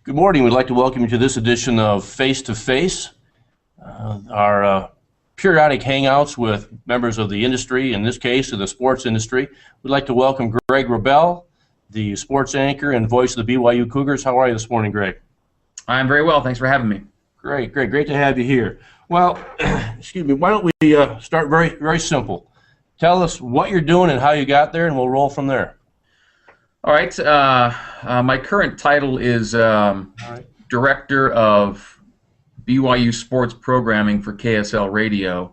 Good morning. We'd like to welcome you to this edition of Face-to-Face, our periodic hangouts with members of the industry, in this case, of the sports industry. We'd like to welcome Greg Wrubell, the sports anchor and voice of the BYU Cougars. How are you this morning, Greg? I'm very well. Thanks for having me. Great to have you here. Well, excuse me, why don't we start very simple. Tell us what you're doing and how you got there, and we'll roll from there. All right. My current title is Director of BYU Sports Programming for KSL Radio.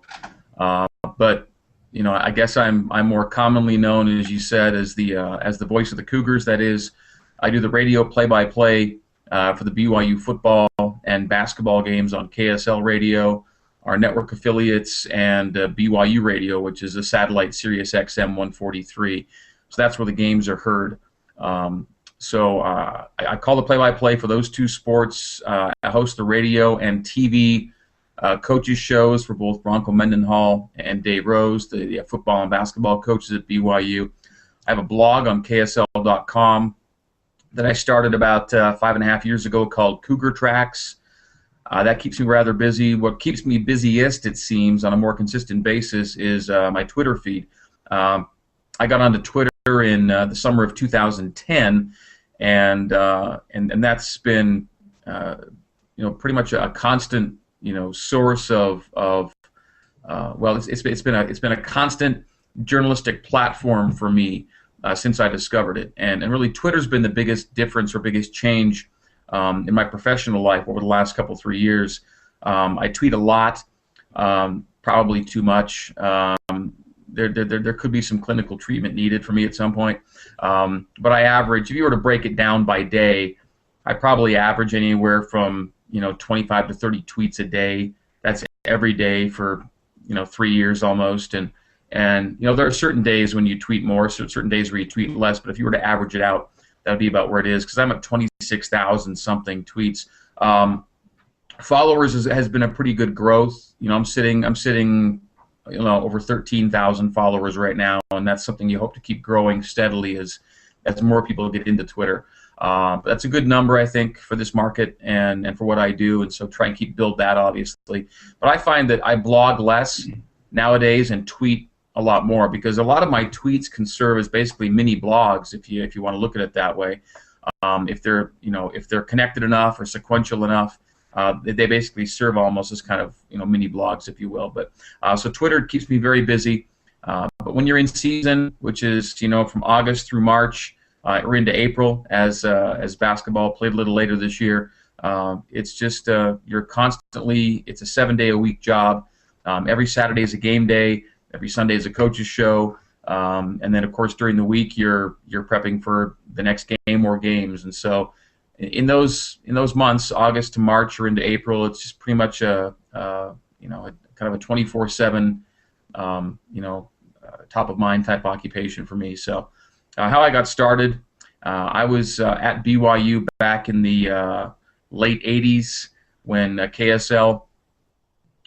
But you know, I guess I'm more commonly known, as you said, as the voice of the Cougars. That is, I do the radio play-by-play for the BYU football and basketball games on KSL Radio, our network affiliates, and BYU Radio, which is a satellite Sirius XM 143. So that's where the games are heard. I call the play-by-play for those two sports. I host the radio and TV coaches shows for both Bronco Mendenhall and Dave Rose, the football and basketball coaches at BYU. I have a blog on KSL.com that I started about 5.5 years ago called Cougar Tracks. That keeps me rather busy. What keeps me busiest, it seems, on a more consistent basis is my Twitter feed. I got onto Twitter in the summer of 2010, and that's been pretty much a constant source of well, it's been a constant journalistic platform for me since I discovered it, and really Twitter's been the biggest difference or biggest change in my professional life over the last 3 years. I tweet a lot, probably too much. There could be some clinical treatment needed for me at some point. But I average, if you were to break it down by day, I probably average anywhere from 25 to 30 tweets a day. That's every day for 3 years almost. And there are certain days when you tweet more, certain days where you tweet less. But if you were to average it out, that would be about where it is, because I'm at 26,000 something tweets. Followers has been a pretty good growth. I'm sitting over 13,000 followers right now, and that's something you hope to keep growing steadily as more people get into Twitter. But that's a good number, I think, for this market and for what I do, and so try and build that, obviously. But I find that I blog less nowadays and tweet a lot more, because a lot of my tweets can serve as basically mini blogs, if you want to look at it that way. If they're connected enough or sequential enough. They basically serve almost as kind of mini blogs, if you will. But so Twitter keeps me very busy. But when you're in season, which is from August through March, or into April, as basketball played a little later this year, it's just you're constantly. It's a 7-day-a-week job. Every Saturday is a game day. Every Sunday is a coach's show. And then of course during the week you're prepping for the next game or games. And so in those months, August to March or into April, it's just pretty much a kind of a 24/7 top of mind type occupation for me. So how I got started, I was at BYU back in the late 80s when KSL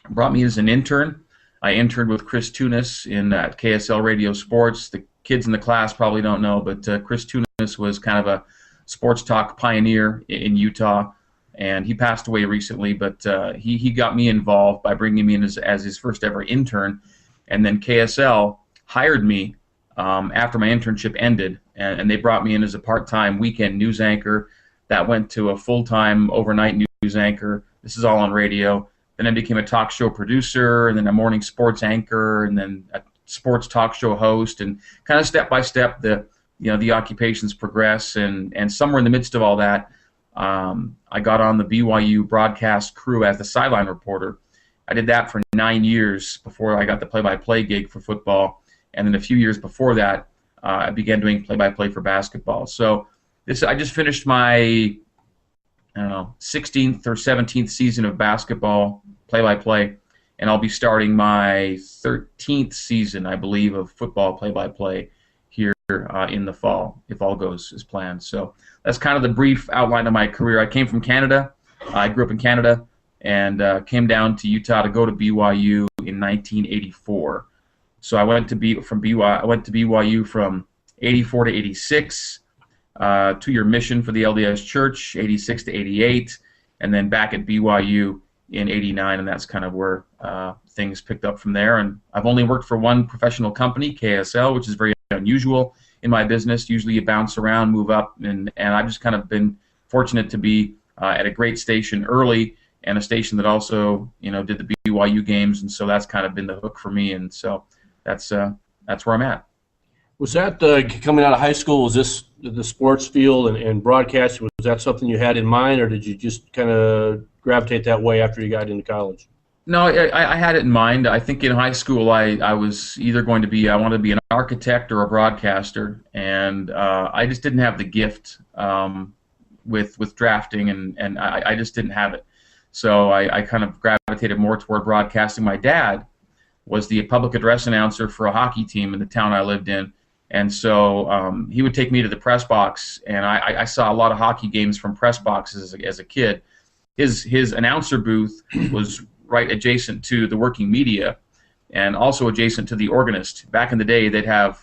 brought me as an intern. I interned with Chris Tunis at KSL Radio Sports. The kids in the class probably don't know, but Chris Tunis was kind of a sports talk pioneer in Utah, and he passed away recently. But he got me involved by bringing me in as his first ever intern, and then KSL hired me after my internship ended, and they brought me in as a part-time weekend news anchor that went to a full-time overnight news anchor. This is all on radio. Then I became a talk show producer, and then a morning sports anchor, and then a sports talk show host, and kind of step by step the occupations progress, and somewhere in the midst of all that, I got on the BYU broadcast crew as the sideline reporter. I did that for 9 years before I got the play-by-play gig for football, and then a few years before that, I began doing play-by-play for basketball. So I just finished my 16th or 17th season of basketball play-by-play, and I'll be starting my 13th season, I believe, of football play-by-play here in the fall, if all goes as planned. So that's kind of the brief outline of my career. I came from Canada. I grew up in Canada and came down to Utah to go to BYU in 1984. So I went to BYU from 84 to 86. 2-year mission for the LDS Church, 86 to 88, and then back at BYU in 89, and that's kind of where things picked up from there. And I've only worked for one professional company, KSL, which is very unusual in my business. Usually you bounce around, move up, and I've just kind of been fortunate to be at a great station early, and a station that also, did the BYU games, and so that's kind of been the hook for me, and so that's where I'm at. Was that coming out of high school? Was this the sports field and broadcasting? Was that something you had in mind, or did you just kind of gravitate that way after you got into college? No, I had it in mind. I think in high school I was either going to be, I wanted to be an architect or a broadcaster, and I just didn't have the gift with drafting, and I just didn't have it. So I kind of gravitated more toward broadcasting. My dad was the public address announcer for a hockey team in the town I lived in, and so he would take me to the press box, and I saw a lot of hockey games from press boxes as a kid. His announcer booth was right adjacent to the working media, and also adjacent to the organist. Back in the day, they'd have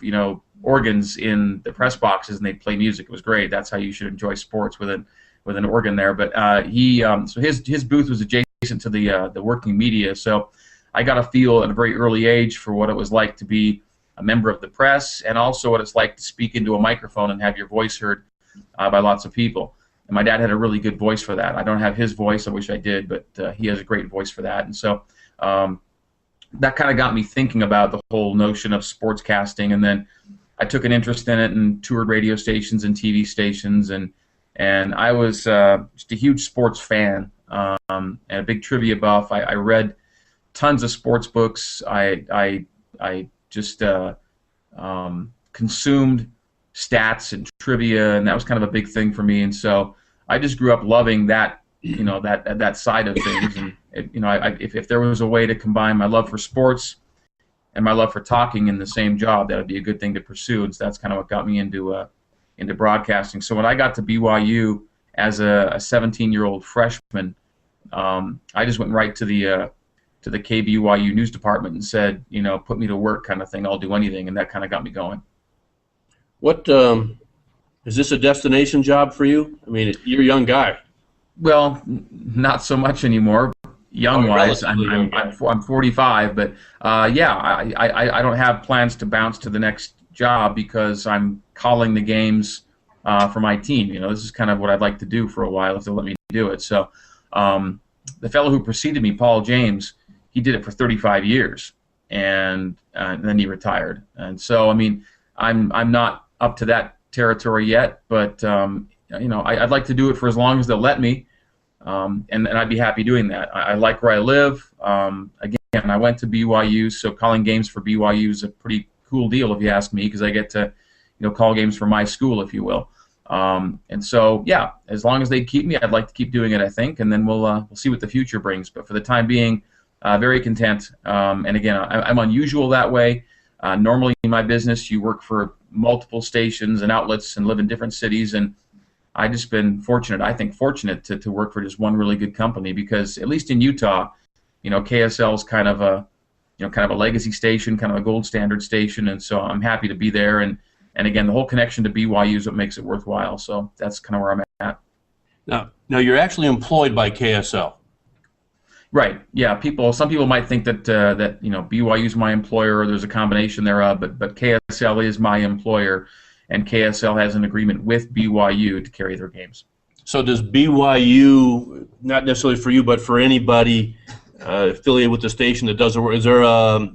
organs in the press boxes, and they'd play music. It was great. That's how you should enjoy sports, with an organ there. But so his booth was adjacent to the working media. So I got a feel at a very early age for what it was like to be a member of the press, and also what it's like to speak into a microphone and have your voice heard by lots of people. And my dad had a really good voice for that. I don't have his voice. I wish I did, but he has a great voice for that. And so that kind of got me thinking about the whole notion of sportscasting. And then I took an interest in it and toured radio stations and TV stations. And I was just a huge sports fan and a big trivia buff. I read tons of sports books. I just consumed stats and trivia, and that was kind of a big thing for me. And so I just grew up loving that, that side of things. And if there was a way to combine my love for sports and my love for talking in the same job, that would be a good thing to pursue. And so that's kind of what got me into broadcasting. So when I got to BYU as a 17-year-old freshman, I just went right to the KBYU news department and said, put me to work, kind of thing. I'll do anything, and that kind of got me going. What is this a destination job for you? I mean, you're a young guy. Well, not so much anymore. Young-wise, I'm 45, but yeah, I don't have plans to bounce to the next job because I'm calling the games for my team. This is kind of what I'd like to do for a while if they'll let me do it. So the fellow who preceded me, Paul James, he did it for 35 years, and then he retired. And so, I mean, I'm not up to that territory yet, but I'd like to do it for as long as they'll let me, and I'd be happy doing that. I like where I live. Again, I went to BYU, so calling games for BYU is a pretty cool deal, if you ask me, because I get to call games for my school, if you will. And so, yeah, as long as they keep me, I'd like to keep doing it, I think, and then we'll see what the future brings. But for the time being, very content. And again, I'm unusual that way. Normally in my business, you work for multiple stations and outlets and live in different cities, and I've just been fortunate, to work for just one really good company, because at least in Utah, KSL is kind of a legacy station, kind of a gold standard station, and so I'm happy to be there. And again, the whole connection to BYU is what makes it worthwhile. So that's kind of where I'm at. Now you're actually employed by KSL. Right. Yeah. Some people might think that BYU is my employer, or there's a combination thereof, but KSL is my employer, and KSL has an agreement with BYU to carry their games. So does BYU, not necessarily for you, but for anybody affiliated with the station that does the work, is there a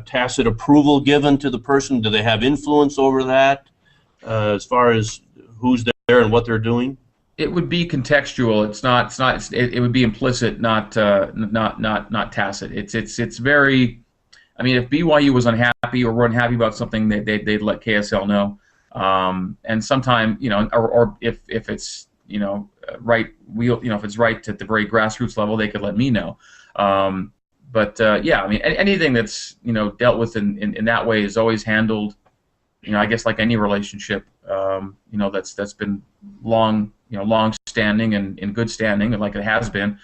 tacit approval given to the person? Do they have influence over that as far as who's there and what they're doing? It would be contextual. It would be implicit, not tacit. It's very. I mean, if BYU was unhappy or were unhappy about something, they'd let KSL know. And sometimes, or if it's right, if it's right at the very grassroots level, they could let me know. But yeah, I mean, anything that's dealt with in that way is always handled. I guess like any relationship, that's been long standing and in good standing, like it has been.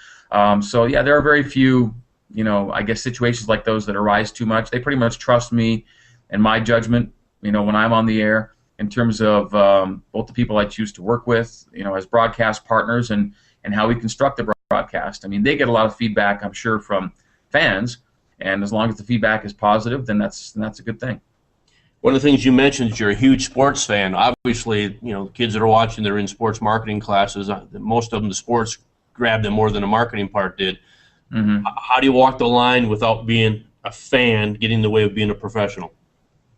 So yeah, there are very few, I guess situations like those that arise too much. They pretty much trust me and my judgment, when I'm on the air. in terms of both the people I choose to work with, as broadcast partners, and how we construct the broadcast. I mean, they get a lot of feedback, I'm sure, from fans, and as long as the feedback is positive, then that's a good thing. One of the things you mentioned is you're a huge sports fan. Obviously, kids that are watching, they're in sports marketing classes. Most of them, the sports grabbed them more than the marketing part did. Mm-hmm. How do you walk the line without being a fan getting in the way of being a professional?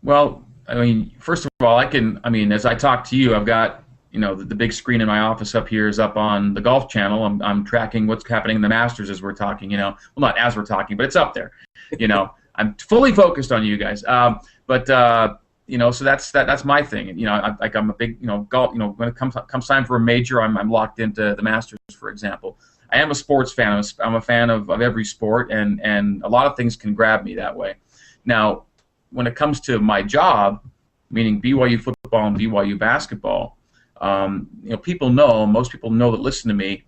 Well, I mean, first of all, as I talk to you, I've got, the big screen in my office up here is up on the Golf Channel. I'm tracking what's happening in the Masters as we're talking, well, not as we're talking, but it's up there. I'm fully focused on you guys. So that's my thing. I'm a big, golf, when it comes time for a major, I'm locked into the Masters, for example. I am a sports fan. I'm a fan of every sport, and a lot of things can grab me that way. Now, when it comes to my job, meaning BYU football and BYU basketball, most people know that listen to me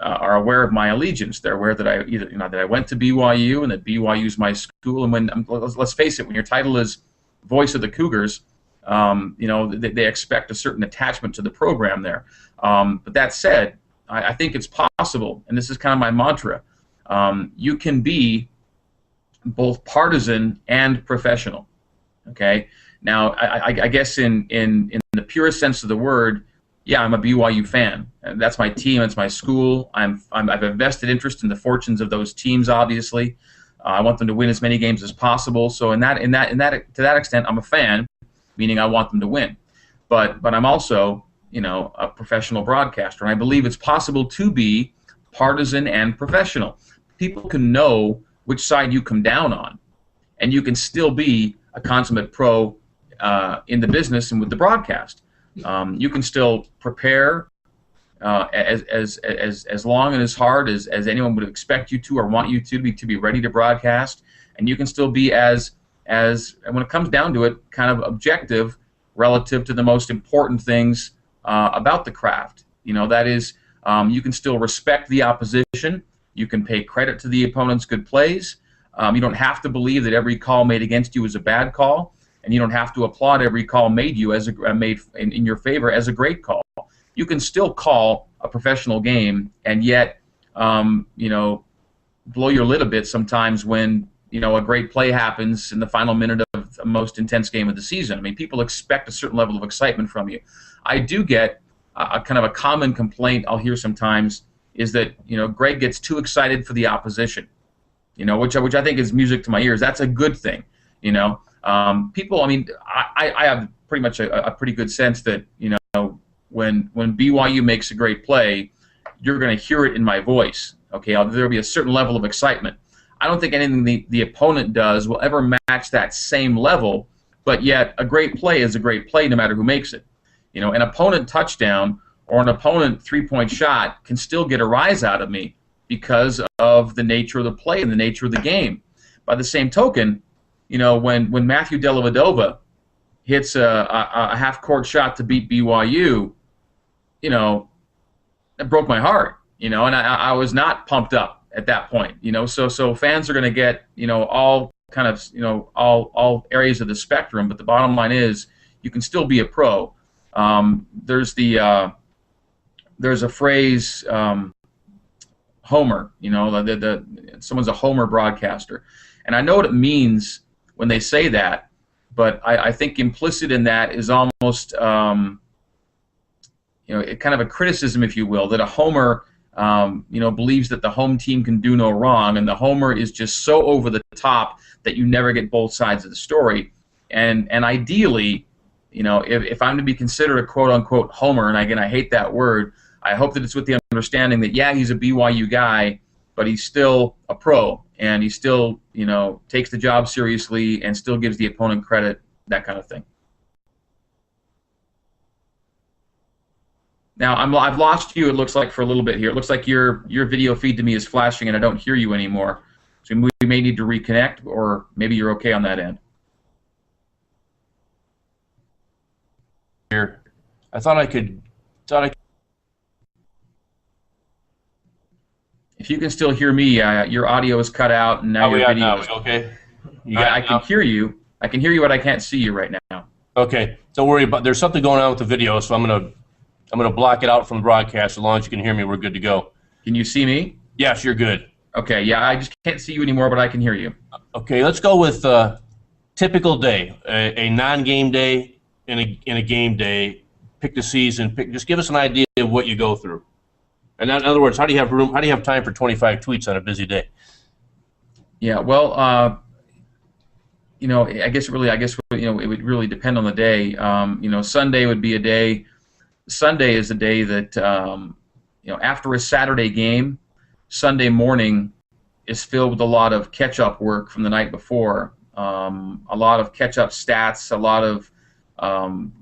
are aware of my allegiance. They're aware that that I went to BYU and that BYU is my school. And let's face it, when your title is Voice of the Cougars, they expect a certain attachment to the program there. But that said, I think it's possible, and this is kind of my mantra. You can be both partisan and professional. Okay. Now, I guess in the purest sense of the word, yeah, I'm a BYU fan, and that's my team. It's my school. I've a vested interest in the fortunes of those teams. Obviously, I want them to win as many games as possible. So to that extent, I'm a fan, meaning I want them to win. But I'm also, a professional broadcaster, and I believe it's possible to be partisan and professional. People can know which side you come down on, and you can still be a consummate pro in the business and with the broadcast. You can still prepare as long and as hard as anyone would expect you to or want you to be ready to broadcast, and you can still be as when it comes down to it, kind of objective relative to the most important things about the craft. That is, you can still respect the opposition. You can pay credit to the opponent's good plays. You don't have to believe that every call made against you is a bad call, and you don't have to applaud every call made in your favor as a great call. You can still call a professional game, and yet, blow your lid a bit sometimes when a great play happens in the final minute of the most intense game of the season. I mean, people expect a certain level of excitement from you. I do get a kind of a common complaint I'll hear sometimes is that Greg gets too excited for the opposition, which I think is music to my ears. That's a good thing, people. I mean, I have pretty much a pretty good sense that when BYU makes a great play, you're going to hear it in my voice. Okay, there'll be a certain level of excitement. I don't think anything the opponent does will ever match that same level, but yet a great play is a great play no matter who makes it. An opponent touchdown or an opponent three-point shot can still get a rise out of me because of the nature of the play and the nature of the game. By the same token, when Matthew Dellavedova hits a half-court shot to beat BYU, it broke my heart, and I was not pumped up at that point, So fans are going to get, all kind of, all areas of the spectrum. But the bottom line is, you can still be a pro. There's a phrase, homer. Someone's a homer broadcaster, and I know what it means when they say that. But I think implicit in that is almost, kind of a criticism, if you will, that a homer, believes that the home team can do no wrong, and the homer is just so over the top that you never get both sides of the story. And ideally, if I'm to be considered a quote-unquote homer, and again, I hate that word, I hope that it's with the understanding that, yeah, he's a BYU guy, but he's still a pro, and he still, takes the job seriously and still gives the opponent credit, that kind of thing. Now, I've lost you, it looks like, for a little bit here. It looks like your video feed to me is flashing and I don't hear you anymore. So we may need to reconnect, or maybe you're okay on that end. Here, I thought I could. If you can still hear me, your audio is cut out, and now your video is okay. I can hear you. I can hear you, but I can't see you right now. Okay, don't worry about. There's something going on with the video, so I'm gonna block it out from the broadcast. As long as you can hear me, we're good to go. Can you see me? Yes, you're good. Okay, yeah, I just can't see you anymore, but I can hear you. Okay, let's go with typical day, a non-game day and a game day. Pick the season. Just give us an idea of what you go through. And in other words, how do you have room? How do you have time for 25 tweets on a busy day? Yeah, well, I guess it would really depend on the day. Sunday would be a day. Sunday is a day that after a Saturday game, Sunday morning is filled with a lot of catch-up work from the night before. A lot of catch-up stats, a lot of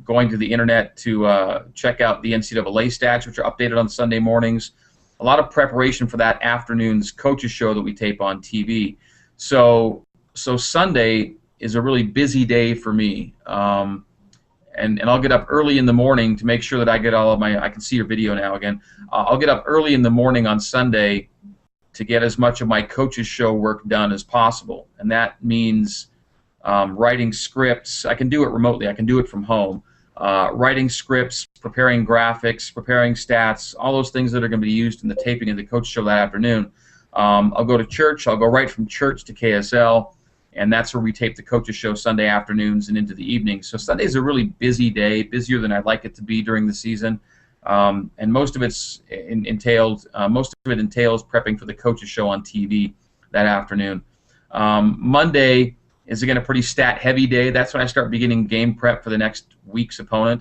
going to the internet to check out the NCAA stats, which are updated on Sunday mornings. A lot of preparation for that afternoon's coaches show that we tape on TV. So Sunday is a really busy day for me. And I'll get up early in the morning to make sure that I get all of my, I can see your video now again. I'll get up early in the morning on Sunday to get as much of my coach's show work done as possible. And that means writing scripts. I can do it remotely. I can do it from home. Writing scripts, preparing graphics, preparing stats, all those things that are going to be used in the taping of the coach show that afternoon. I'll go to church. I'll go right from church to KSL. And that's where we tape the coaches show Sunday afternoons and into the evening. So Sunday is a really busy day, busier than I'd like it to be during the season. And most of it entails prepping for the coaches show on TV that afternoon. Monday is again a pretty stat-heavy day. That's when I start beginning game prep for the next week's opponent.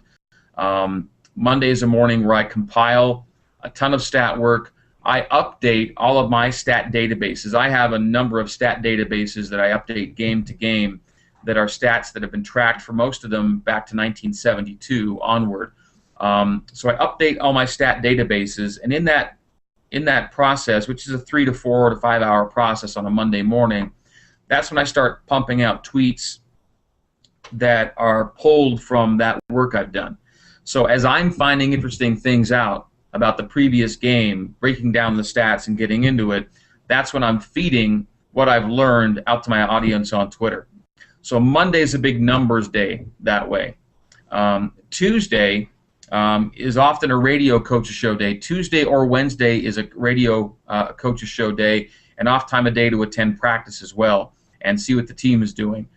Monday is a morning where I compile a ton of stat work. I update all of my stat databases. I have a number of stat databases that I update game to game that are stats that have been tracked for most of them back to 1972 onward. So I update all my stat databases, and in that process, which is a 3 to 4 to 5 hour process on a Monday morning, that's when I start pumping out tweets that are pulled from that work I've done. So as I'm finding interesting things out about the previous game, breaking down the stats and getting into it, that's when I'm feeding what I've learned out to my audience on Twitter. So Monday's a big numbers day that way. Tuesday is often a radio coaches show day. Tuesday or Wednesday is a radio coaches show day, and off time a day to attend practice as well and see what the team is doing.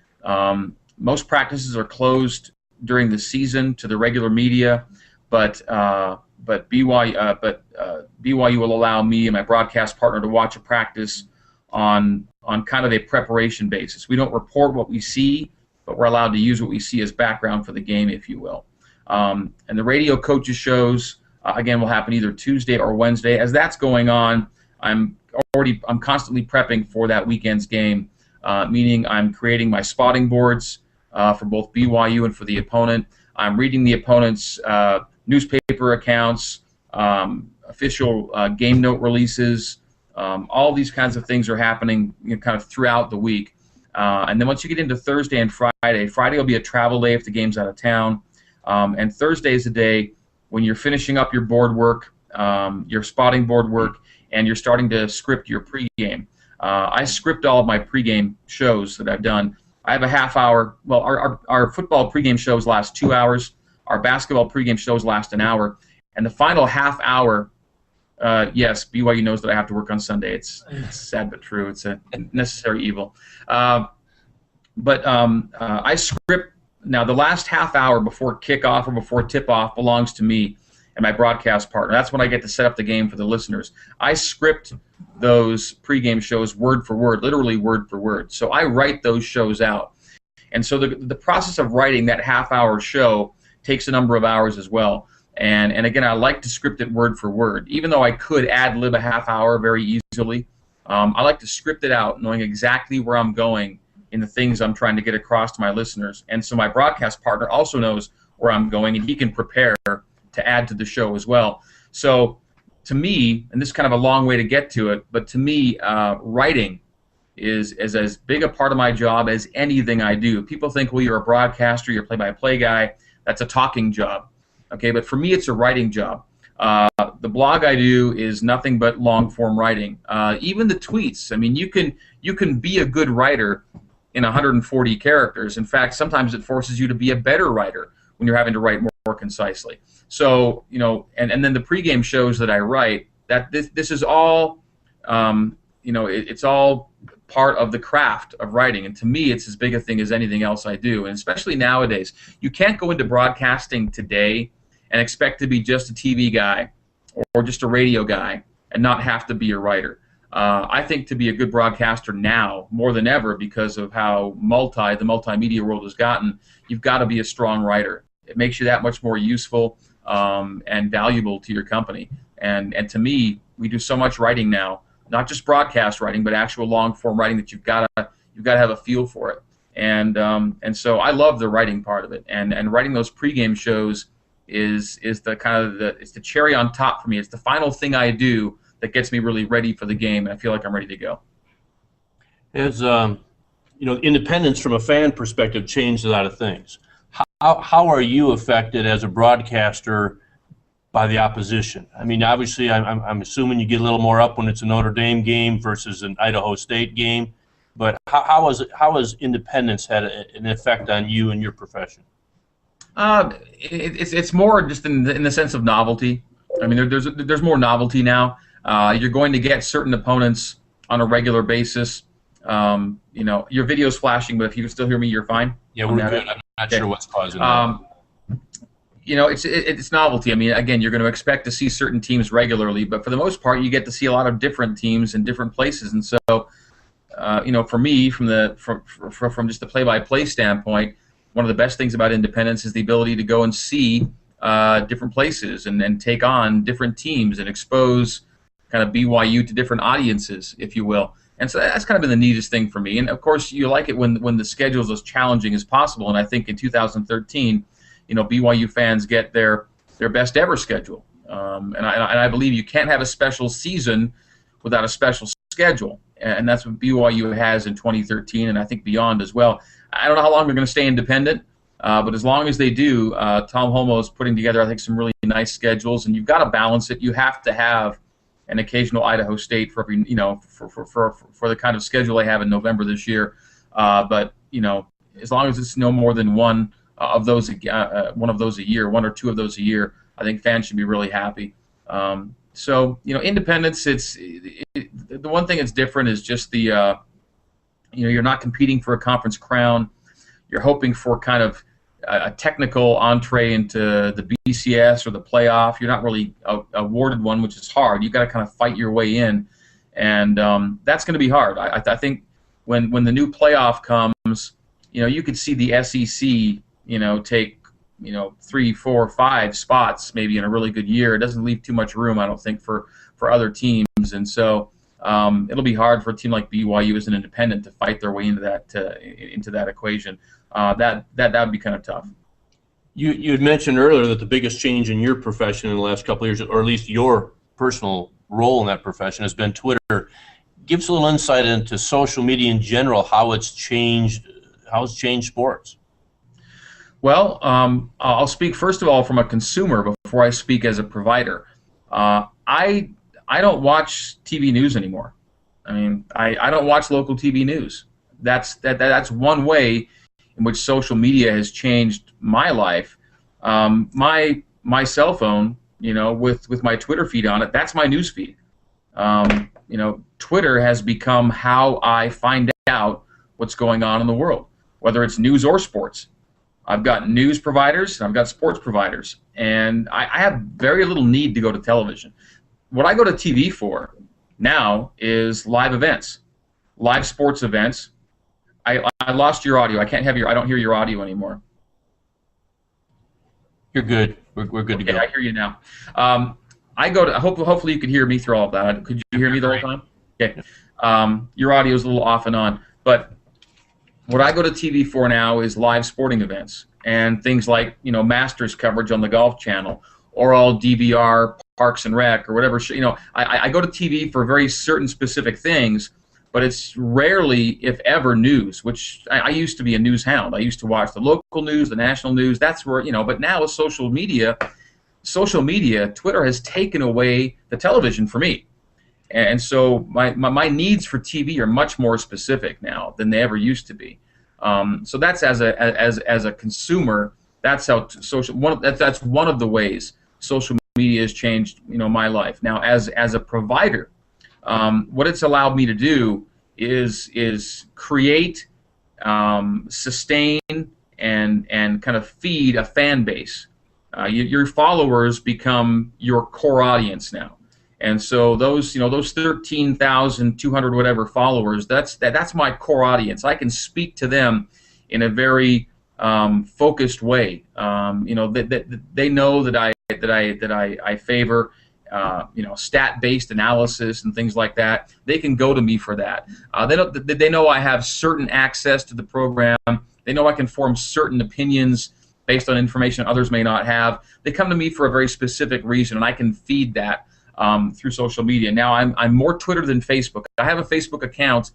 Most practices are closed during the season to the regular media, but BYU will allow me and my broadcast partner to watch a practice on kind of a preparation basis. We don't report what we see, but we're allowed to use what we see as background for the game, if you will. And the radio coaches shows again will happen either Tuesday or Wednesday. As that's going on, I'm constantly prepping for that weekend's game, meaning I'm creating my spotting boards for both BYU and for the opponent. I'm reading the opponent's newspaper accounts, official game note releases. All these kinds of things are happening kind of throughout the week. And then once you get into Thursday and Friday will be a travel day if the game's out of town. And Thursday is a day when you're finishing up your board work, your spotting board work, and you're starting to script your pregame. I script all of my pregame shows that I've done. I have a half hour. Well, our football pregame shows last 2 hours. Our basketball pregame shows last an hour. And the final half hour, yes, BYU knows that I have to work on Sunday. It's sad but true. It's a necessary evil. But I script. Now, the last half hour before kickoff or before tip-off belongs to me and my broadcast partner. That's when I get to set up the game for the listeners. I script those pregame shows word for word, literally word for word. So I write those shows out. And so the process of writing that half-hour show takes a number of hours as well. And again, I like to script it word for word. Even though I could ad-lib a half hour very easily, I like to script it out knowing exactly where I'm going in the things I'm trying to get across to my listeners. And so my broadcast partner also knows where I'm going, and he can prepare to add to the show as well. So to me, and this is kind of a long way to get to it, but to me, writing is as big a part of my job as anything I do. People think, well, you're a broadcaster, you're a play-by-play guy. That's a talking job. Okay, but for me, it's a writing job. The blog I do is nothing but long-form writing. Even the tweets. I mean, you can be a good writer in 140 characters. In fact, sometimes it forces you to be a better writer when you're having to write more concisely. So, and then the pregame shows that I write, that this is all, it's all part of the craft of writing. And to me, it's as big a thing as anything else I do. And especially nowadays, you can't go into broadcasting today and expect to be just a TV guy or just a radio guy and not have to be a writer. I think to be a good broadcaster now, more than ever, because of how the multimedia world has gotten, you've got to be a strong writer. It makes you that much more useful and valuable to your company. And to me, we do so much writing now, not just broadcast writing, but actual long-form writing that you've got to have a feel for it. And so I love the writing part of it. And writing those pregame shows is it's the cherry on top for me. It's the final thing I do that gets me really ready for the game, and I feel like I'm ready to go. As independence from a fan perspective changed a lot of things. How are you affected as a broadcaster by the opposition? I mean, obviously, I'm assuming you get a little more up when it's a Notre Dame game versus an Idaho State game. But how has independence had an effect on you and your profession? It's more just in the sense of novelty. I mean, there's more novelty now. You're going to get certain opponents on a regular basis. Your video's flashing, but if you can still hear me, you're fine. Yeah, we're good. I'm not sure what's causing that. It's novelty. I mean, again, you're going to expect to see certain teams regularly, but for the most part, you get to see a lot of different teams in different places. And so, for me, from just the play-by-play standpoint, one of the best things about independence is the ability to go and see different places and take on different teams and expose kind of BYU to different audiences, if you will. And so that's kind of been the neatest thing for me. And of course, you like it when the schedule is as challenging as possible. And I think in 2013, BYU fans get their best ever schedule. And I believe you can't have a special season without a special schedule. And that's what BYU has in 2013, and I think beyond as well. I don't know how long they're going to stay independent, but as long as they do, Tom Holmoe is putting together, I think, some really nice schedules. And you've got to balance it. You have to have an occasional Idaho State for every, for the kind of schedule they have in November this year. But as long as it's no more than one of those a year, one or two of those a year, I think fans should be really happy. So independence. The one thing that's different is just the you're not competing for a conference crown. You're hoping for kind of a technical entree into the BCS or the playoff. You're not really awarded one, which is hard. You've got to kind of fight your way in, and that's going to be hard. I think when the new playoff comes, you could see the SEC, take 3, 4, 5 spots maybe in a really good year. It doesn't leave too much room, I don't think, for other teams, and so it'll be hard for a team like BYU as an independent to fight their way into that equation. That would be kind of tough. You had mentioned earlier that the biggest change in your profession in the last couple of years, or at least your personal role in that profession, has been Twitter. Give us a little insight into social media in general, how it's changed sports. Well, I'll speak first of all from a consumer before I speak as a provider. I don't watch TV news anymore. I mean, I don't watch local TV news. That's one way in which social media has changed my life. My cell phone, with my Twitter feed on it, that's my news feed. Twitter has become how I find out what's going on in the world, whether it's news or sports. I've got news providers and I've got sports providers, and I have very little need to go to television. What I go to TV for now is live events, live sports events. I lost your audio. I don't hear your audio anymore. You're good. We're good to go. I hear you now. I go to. Hopefully you could hear me through all of that. Could you hear me the whole time? Okay. Your audio is a little off and on, but what I go to TV for now is live sporting events and things like Masters coverage on the Golf Channel, or all DVR, Parks and Rec, or whatever. I go to TV for very certain specific things, but it's rarely, if ever, news, which I used to be a news hound. I used to watch the local news, the national news. That's where, but now with social media, Twitter has taken away the television for me. And so my needs for TV are much more specific now than they ever used to be. So that's as a consumer, that's how that's one of the ways social media has changed my life. Now as a provider, what it's allowed me to do is create, sustain, and kind of feed a fan base. Your followers become your core audience now, and so those 13,200 whatever followers, that's my core audience. I can speak to them in a very focused way. They know that I favor stat-based analysis and things like that. They can go to me for that. They know I have certain access to the program. They know I can form certain opinions based on information others may not have. They come to me for a very specific reason, and I can feed that through social media. Now, I'm more Twitter than Facebook. I have a Facebook account,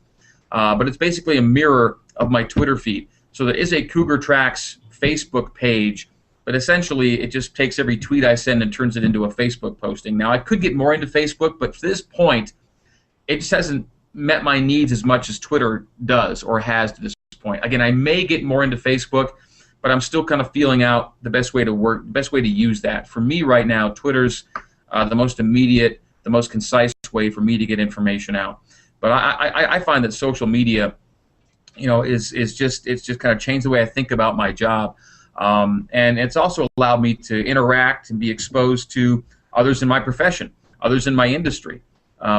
but it's basically a mirror of my Twitter feed. So there is a Cougar Tracks Facebook page, but essentially it just takes every tweet I send and turns it into a Facebook posting. Now, I could get more into Facebook, but to this point, it just hasn't met my needs as much as Twitter does or has to this point. Again, I may get more into Facebook, but I'm still kind of feeling out the best way to use that. For me right now, Twitter's the most immediate, the most concise way for me to get information out. But I find that social media, is just kind of changed the way I think about my job, and it's also allowed me to interact and be exposed to others in my profession, others in my industry,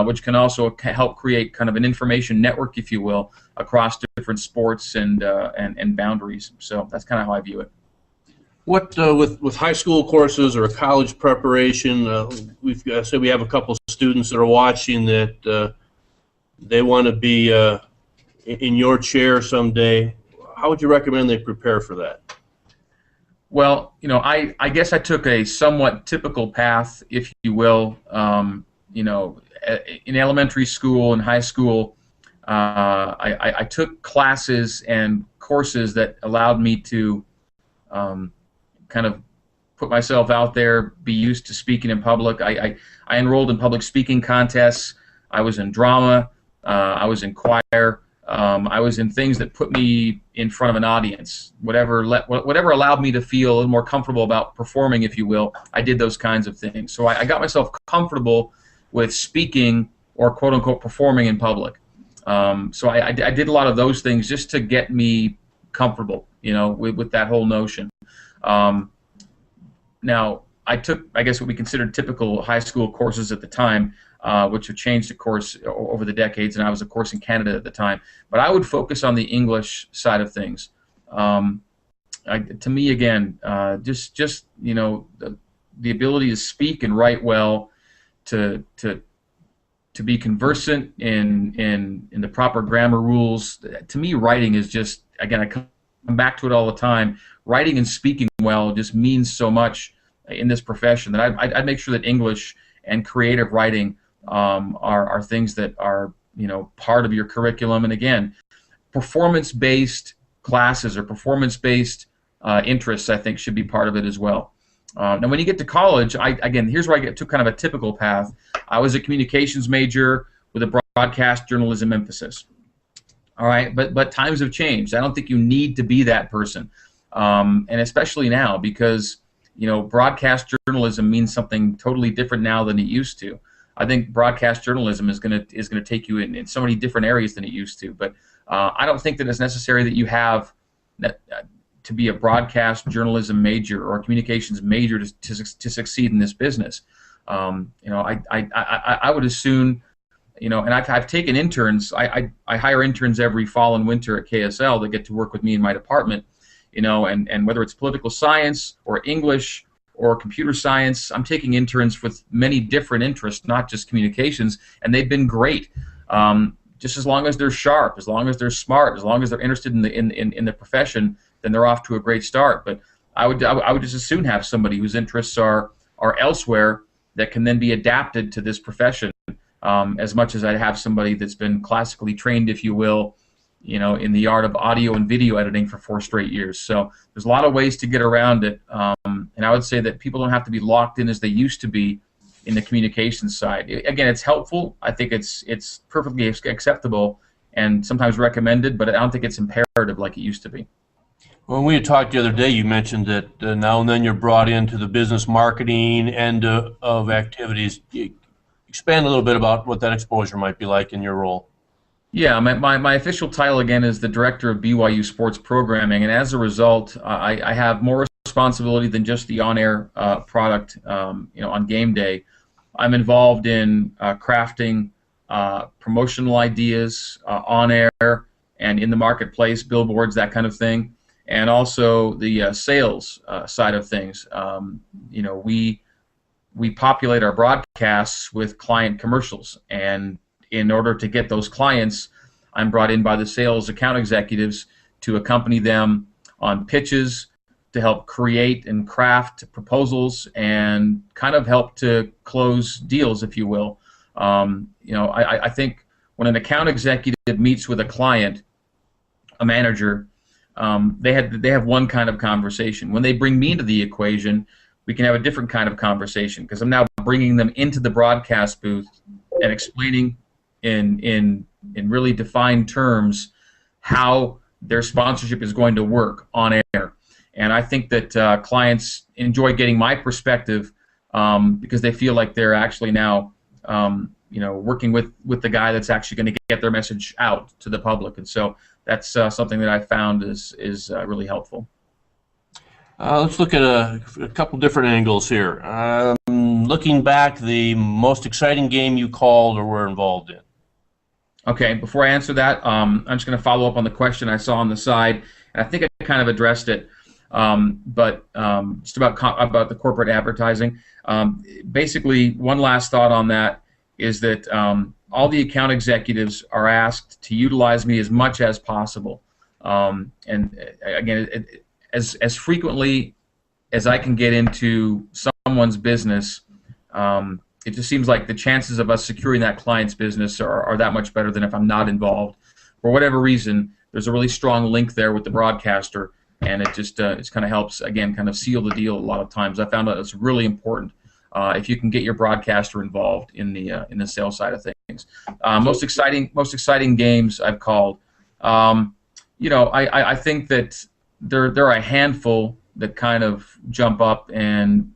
which can also help create kind of an information network, if you will, across different sports and boundaries. So that's kind of how I view it. What with high school courses or college preparation, we have a couple students that are watching that they want to be in your chair someday. How would you recommend they prepare for that? Well, I guess I took a somewhat typical path, if you will. In elementary school and high school, I took classes and courses that allowed me to kind of put myself out there, be used to speaking in public. I enrolled in public speaking contests. I was in drama. I was in choir. I was in things that put me in front of an audience. Whatever allowed me to feel a little more comfortable about performing, if you will, I did those kinds of things. So I got myself comfortable with speaking or quote-unquote performing in public. So I did a lot of those things just to get me comfortable, with that whole notion. Now, I took, I guess, what we considered typical high school courses at the time, which have changed, of course, over the decades, and I was, of course, in Canada at the time. But I would focus on the English side of things. To me, again, just the ability to speak and write well, to be conversant in the proper grammar rules. To me, writing is just, again, I come back to it all the time. Writing and speaking well just means so much in this profession that I'd make sure that English and creative writing are things that are part of your curriculum. And again, performance-based classes or performance-based interests, I think, should be part of it as well. Now, when you get to college, again, here's where I took kind of a typical path. I was a communications major with a broadcast journalism emphasis. All right, but times have changed. I don't think you need to be that person, and especially now, because broadcast journalism means something totally different now than it used to. I think broadcast journalism is gonna take you in so many different areas than it used to. But I don't think that it's necessary that you have to be a broadcast journalism major or a communications major to succeed in this business. I would assume, and I've taken interns. I hire interns every fall and winter at KSL that get to work with me in my department. And whether it's political science or English or computer science, I'm taking interns with many different interests, not just communications, and they've been great. Just as long as they're sharp, as long as they're smart, as long as they're interested in the profession, then they're off to a great start. But I would just as soon have somebody whose interests are elsewhere that can then be adapted to this profession, as much as I'd have somebody that's been classically trained, if you will, in the art of audio and video editing for 4 straight years. So there's a lot of ways to get around it, and I would say that people don't have to be locked in as they used to be in the communications side. Again, it's helpful. I think it's perfectly acceptable and sometimes recommended, but I don't think it's imperative like it used to be. When we had talked the other day, you mentioned that now and then you're brought into the business marketing end of activities. Expand a little bit about what that exposure might be like in your role. Yeah, my official title again is the director of BYU sports programming, and as a result, I have more responsibility than just the on-air product. On game day, I'm involved in crafting promotional ideas on air and in the marketplace, billboards, that kind of thing, and also the sales side of things. We populate our broadcasts with client commercials, and in order to get those clients, I'm brought in by the sales account executives to accompany them on pitches, to help create and craft proposals, and kind of help to close deals, if you will. I think when an account executive meets with a client, a manager, they have one kind of conversation. When they bring me into the equation, we can have a different kind of conversation, because I'm now bringing them into the broadcast booth and explaining in really defined terms how their sponsorship is going to work on air. And I think that clients enjoy getting my perspective because they feel like they're actually now working with the guy that's actually going to get their message out to the public. And so that's something that I found is really helpful. Let's look at a couple different angles here. Looking back, the most exciting game you called or were involved in. Okay, before I answer that, I'm just going to follow up on the question I saw on the side, and I think I kind of addressed it, but just about the corporate advertising. Basically, one last thought on that is that all the account executives are asked to utilize me as much as possible, and again, as frequently as I can get into someone's business. It just seems like the chances of us securing that client's business are that much better than if I'm not involved. For whatever reason, there's a really strong link there with the broadcaster, and it just it kind of helps, again, kind of seal the deal a lot of times. I found that it's really important if you can get your broadcaster involved in the sales side of things. Most exciting games I've called. I think that there are a handful that kind of jump up and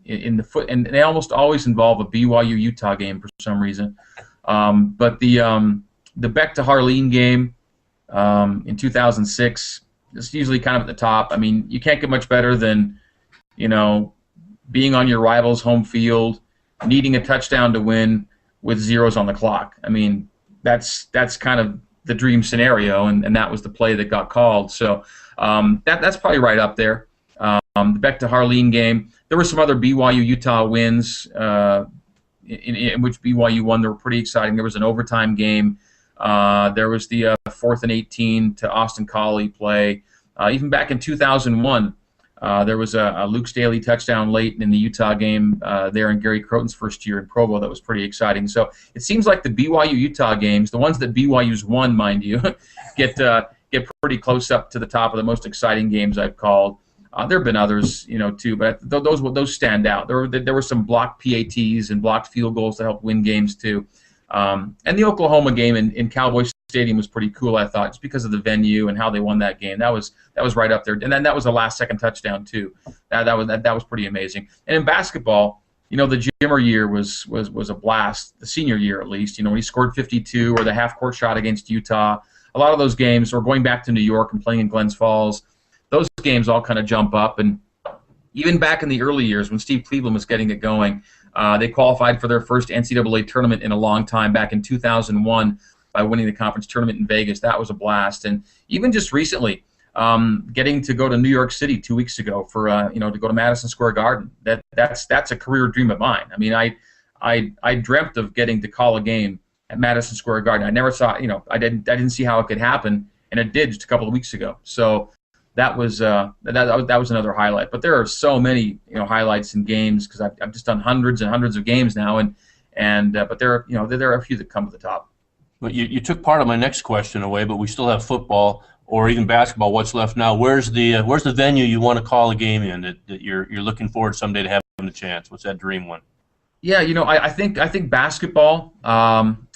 and they almost always involve a BYU Utah game for some reason. But the Beck to Harline game in 2006 is usually kind of at the top. I mean, you can't get much better than being on your rival's home field, needing a touchdown to win with zeros on the clock. I mean, that's kind of the dream scenario, and that was the play that got called. So that's probably right up there. The Beck to Harline game. There were some other BYU Utah wins in which BYU won. They were pretty exciting. There was an overtime game. There was the 4th and 18 to Austin Collie play. Even back in 2001, there was a Luke Staley touchdown late in the Utah game there in Gary Croton's first year in Provo. That was pretty exciting. So it seems like the BYU Utah games, the ones that BYU's won, mind you, get pretty close up to the top of the most exciting games I've called. There have been others, too, but those stand out. There were some blocked PATs and blocked field goals that helped win games too. And the Oklahoma game in Cowboy Stadium was pretty cool, I thought, just because of the venue and how they won that game. That was right up there, and then that was a last-second touchdown too. That was pretty amazing. And in basketball, the Jimmer year was a blast. The senior year, at least, when he scored 52 or the half-court shot against Utah. A lot of those games, or going back to New York and playing in Glens Falls. Those games all kind of jump up, and even back in the early years when Steve Cleveland was getting it going, they qualified for their first NCAA tournament in a long time back in 2001 by winning the conference tournament in Vegas. That was a blast. And even just recently, getting to go to New York City 2 weeks ago for to go to Madison Square Garden. That's a career dream of mine. I mean, I dreamt of getting to call a game at Madison Square Garden. I never saw, I didn't see how it could happen, and it did just a couple of weeks ago. So that was another highlight. But there are so many highlights in games because I've just done hundreds and hundreds of games now, but there are a few that come to the top. But you took part of my next question away, but we still have football or even basketball. What's left now? Where's the venue you want to call a game in that you're looking forward someday to having a chance? What's that dream one? Yeah, I think basketball.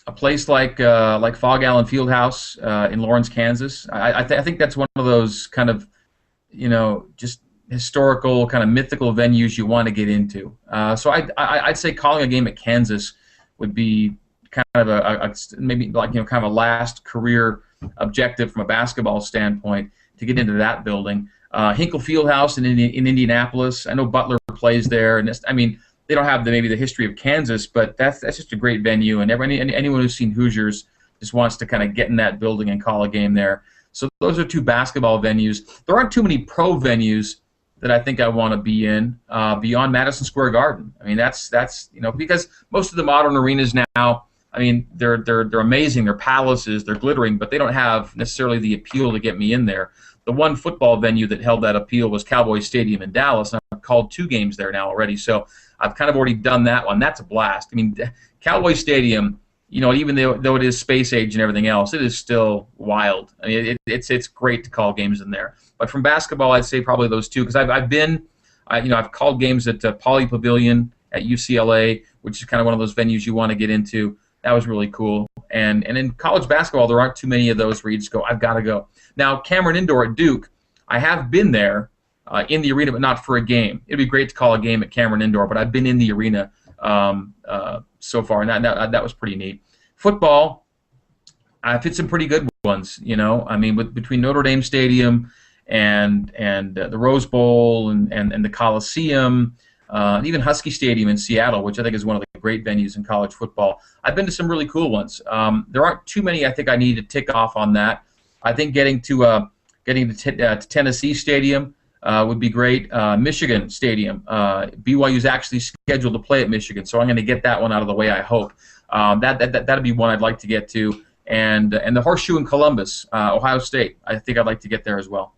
a place like Fog Allen Fieldhouse in Lawrence, Kansas. I think that's one of those kind of, just historical, kind of mythical venues you want to get into. So I'd say calling a game at Kansas would be kind of maybe like kind of a last career objective from a basketball standpoint to get into that building. Hinkle Fieldhouse in Indianapolis. I know Butler plays there, and they don't have maybe the history of Kansas, but that's just a great venue, and anyone who's seen Hoosiers just wants to kind of get in that building and call a game there. So those are two basketball venues. There aren't too many pro venues that I think I want to be in beyond Madison Square Garden. I mean, that's because most of the modern arenas now, I mean, they're amazing. They're palaces. They're glittering, but they don't have necessarily the appeal to get me in there. The one football venue that held that appeal was Cowboy Stadium in Dallas, and I've called 2 games there now already. So I've kind of already done that one. That's a blast. I mean, Cowboy Stadium, even though it is space age and everything else, it is still wild. I mean, it's great to call games in there. But from basketball, I'd say probably those 2, because I've called games at Poly Pavilion at UCLA, which is kind of one of those venues you want to get into. That was really cool. And in college basketball, there aren't too many of those where you just go, I've got to go. Now, Cameron Indoor at Duke, I have been there in the arena, but not for a game. It'd be great to call a game at Cameron Indoor, but I've been in the arena so far, and that was pretty neat. Football, I've hit some pretty good ones. I mean, between Notre Dame Stadium and the Rose Bowl and the Coliseum, and even Husky Stadium in Seattle, which I think is one of the great venues in college football. I've been to some really cool ones. There aren't too many I think I need to tick off on that. I think getting to Tennessee Stadium would be great. Michigan Stadium. BYU is actually scheduled to play at Michigan, so I'm going to get that one out of the way, I hope. That'd be one I'd like to get to. And the Horseshoe in Columbus, Ohio State. I think I'd like to get there as well.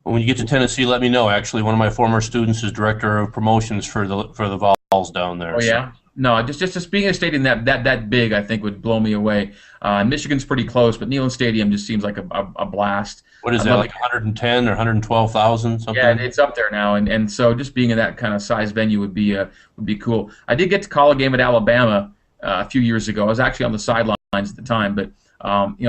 Well, when you get to Tennessee, let me know. Actually, one of my former students is director of promotions for the Vols down there. Oh yeah. So. No, just being a stadium that big, I think would blow me away. Michigan's pretty close, but Neyland Stadium just seems like a blast. What is that, like 110 or 112,000 something? Yeah, it's up there now, and so just being in that kind of size venue would be cool. I did get to call a game at Alabama a few years ago. I was actually on the sidelines at the time, but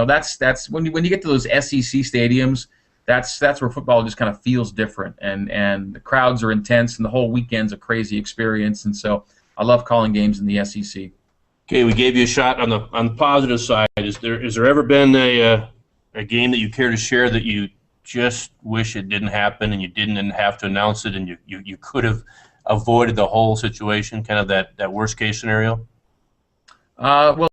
that's when you get to those SEC stadiums, that's where football just kind of feels different, and the crowds are intense, and the whole weekend's a crazy experience, and so I love calling games in the SEC. Okay, we gave you a shot on the positive side. Is there ever been a game that you care to share that you just wish it didn't happen and you didn't have to announce it, and you could have avoided the whole situation, kind of that worst case scenario? Well,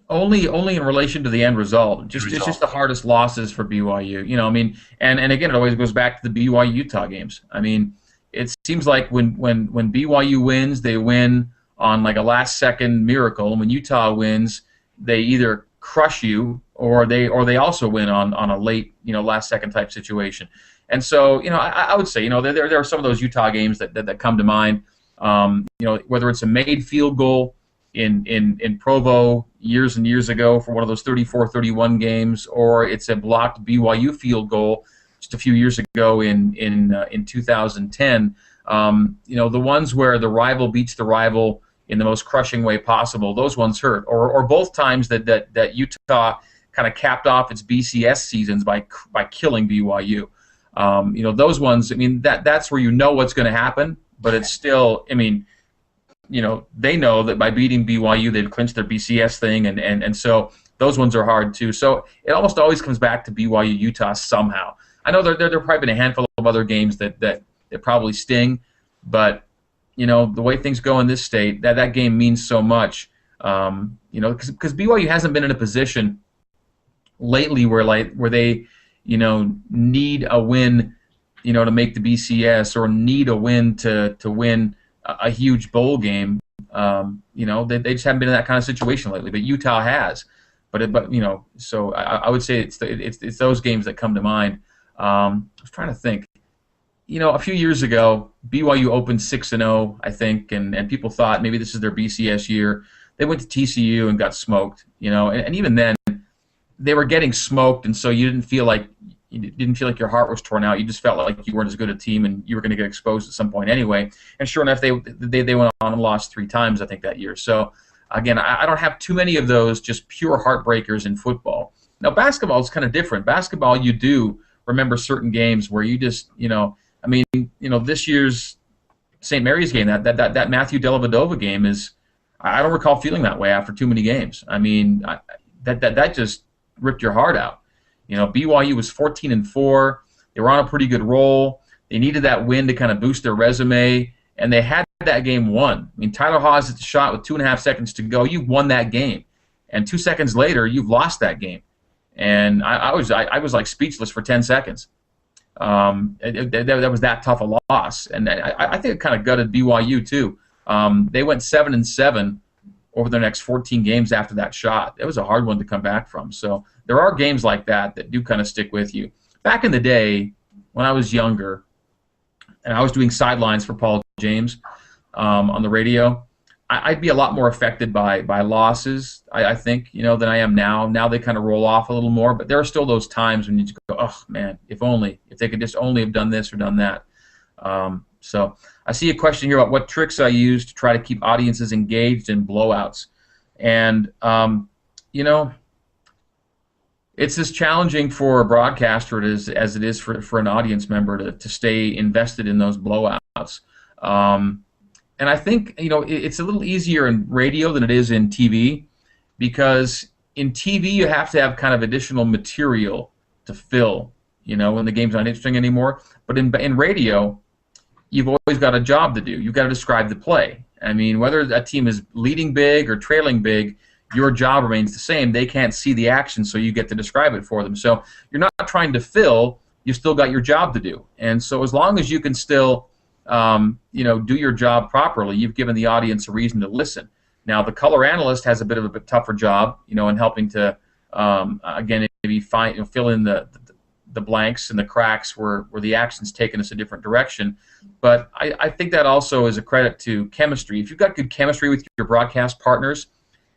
only in relation to the end result. It's just the hardest losses for BYU. I mean, and again, it always goes back to the BYU Utah games. I mean, it seems like when BYU wins, they win on like a last-second miracle, and when Utah wins, they either crush you or they also win on a late last-second type situation. And so I would say there are some of those Utah games that come to mind. Whether it's a made field goal in Provo years and years ago for one of those 34-31 games, or it's a blocked BYU field goal just a few years ago in 2010. The ones where the rival beats the rival in the most crushing way possible, those ones hurt. Or both times that Utah kind of capped off its BCS seasons by killing BYU. Those ones. I mean, that's where what's going to happen, but it's still. I mean, they know that by beating BYU, they've clinched their BCS thing, and so those ones are hard too. So it almost always comes back to BYU Utah somehow. I know there have probably been a handful of other games that probably sting, but the way things go in this state, that game means so much. Because BYU hasn't been in a position lately where they need a win to make the BCS, or need a win to win a huge bowl game. They just haven't been in that kind of situation lately, but Utah has. So I would say it's those games that come to mind. I was trying to think. A few years ago, BYU opened 6-0, I think, and people thought maybe this is their BCS year. They went to TCU and got smoked, and even then, they were getting smoked, and so you didn't feel like your heart was torn out. You just felt like you weren't as good a team, and you were going to get exposed at some point anyway. And sure enough, they went on and lost 3 times, I think, that year. So Again, I don't have too many of those just pure heartbreakers in football. Now, basketball is kind of different. Basketball, you do remember certain games where you just, this year's St. Mary's game, that Matthew Dellavedova game is, I don't recall feeling that way after too many games. I mean, that just ripped your heart out. BYU was 14-4. They were on a pretty good roll. They needed that win to kind of boost their resume, and they had that game won. I mean, Tyler Haws hit the shot with 2.5 seconds to go. You've won that game, and 2 seconds later, you've lost that game. And I was like speechless for 10 seconds. That was that tough a loss, and I think it kind of gutted BYU too. They went 7-7 over their next 14 games after that shot. It was a hard one to come back from. So there are games like that do kind of stick with you. Back in the day, when I was younger, and I was doing sidelines for Paul James on the radio, I'd be a lot more affected by losses, I think, than I am now. Now they kind of roll off a little more, but there are still those times when you just go, oh, man, if they could just only have done this or done that. So I see a question here about what tricks I use to try to keep audiences engaged in blowouts. And, it's as challenging for a broadcaster as it is for an audience member to stay invested in those blowouts. And I think, it's a little easier in radio than it is in TV, because in TV you have to have kind of additional material to fill, when the game's not interesting anymore. But in radio, you've always got a job to do. You've got to describe the play. I mean, whether a team is leading big or trailing big, your job remains the same. They can't see the action, so you get to describe it for them. So you're not trying to fill. You still got your job to do. And so as long as you can still do your job properly, you've given the audience a reason to listen. Now, the color analyst has a bit of a tougher job, in helping to, again, maybe fill in the blanks and the cracks where the action's taken us a different direction. But I think that also is a credit to chemistry. If you've got good chemistry with your broadcast partners,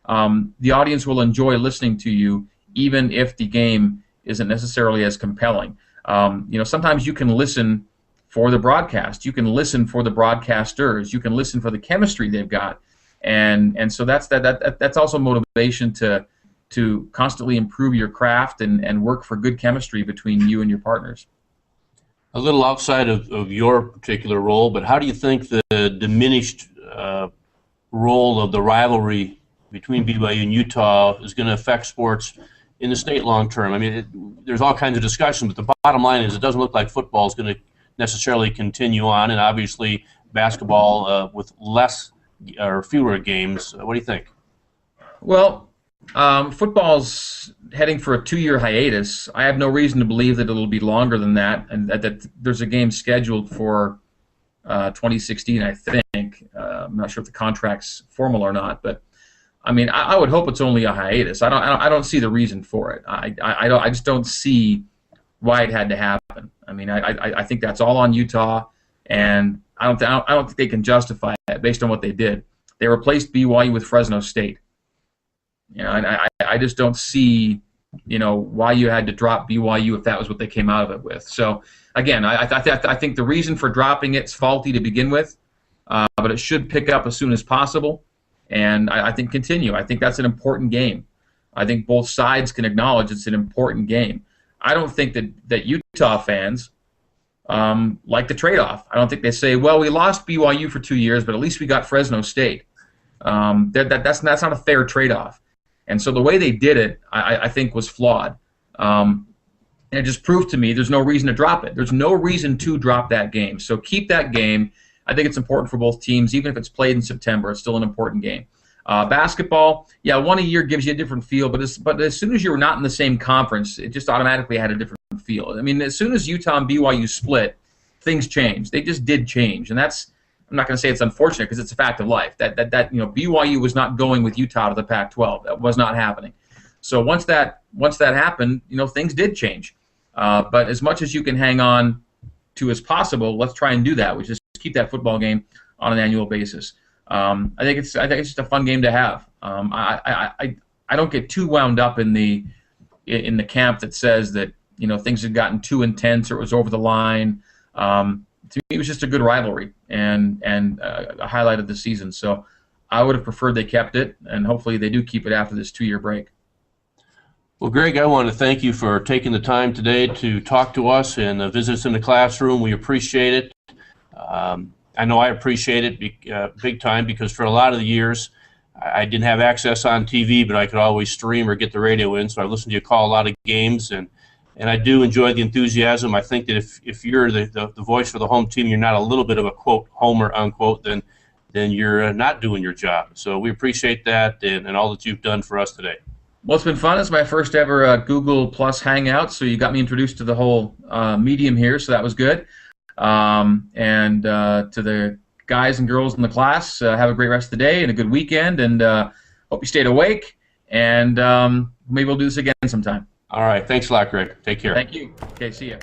the audience will enjoy listening to you, even if the game isn't necessarily as compelling. Sometimes you can listen for the broadcast. You can listen for the broadcasters. You can listen for the chemistry they've got, and so that's also motivation to constantly improve your craft and work for good chemistry between you and your partners. A little outside of your particular role, but how do you think the diminished role of the rivalry between BYU and Utah is going to affect sports in the state long term? I mean, there's all kinds of discussion, but the bottom line is it doesn't look like football is going to necessarily continue on, and obviously basketball with less or fewer games. What do you think? Well, football's heading for a 2-year hiatus. I have no reason to believe that it'll be longer than that, and that there's a game scheduled for 2016, I think. I'm not sure if the contract's formal or not, but I mean, I would hope it's only a hiatus. I don't see the reason for it. I just don't see why it had to happen. I mean, I think that's all on Utah, and I don't think they can justify it based on what they did. They replaced BYU with Fresno State. I just don't see, why you had to drop BYU if that was what they came out of it with. So again, I think the reason for dropping it's faulty to begin with, but it should pick up as soon as possible, and I think continue. I think that's an important game. I think both sides can acknowledge it's an important game. I don't think that Utah fans like the trade-off. I don't think they say, well, we lost BYU for 2 years, but at least we got Fresno State. That's not a fair trade-off. And so the way they did it, I think, was flawed. And it just proved to me there's no reason to drop it. There's no reason to drop that game. So keep that game. I think it's important for both teams. Even if it's played in September, it's still an important game. Basketball, yeah, one a year gives you a different feel, but as soon as you were not in the same conference, it just automatically had a different feel. I mean, as soon as Utah and BYU split, things changed. They just did change, and that's, I'm not going to say it's unfortunate because it's a fact of life. That BYU was not going with Utah to the Pac-12. That was not happening. So once that happened, things did change. But as much as you can hang on to as possible, let's try and do that. We just keep that football game on an annual basis. I think it's just a fun game to have. I don't get too wound up in the camp that says that things had gotten too intense or it was over the line. To me, it was just a good rivalry and a highlight of the season. So I would have preferred they kept it, and hopefully they do keep it after this 2-year break. Well, Greg, I want to thank you for taking the time today to talk to us and visit us in the classroom. We appreciate it. I know I appreciate it big time, because for a lot of the years I didn't have access on TV, but I could always stream or get the radio in. So I listened to you call a lot of games, and I do enjoy the enthusiasm. I think that if you're the voice for the home team, you're not a little bit of a, quote, homer, unquote, then you're not doing your job. So we appreciate that and all that you've done for us today. Well, it's been fun. It's my first ever Google Plus Hangout, so you got me introduced to the whole medium here, so that was good. And to the guys and girls in the class, have a great rest of the day and a good weekend, and hope you stayed awake, and maybe we'll do this again sometime. All right. Thanks a lot, Greg. Take care. Thank you. Okay, see ya.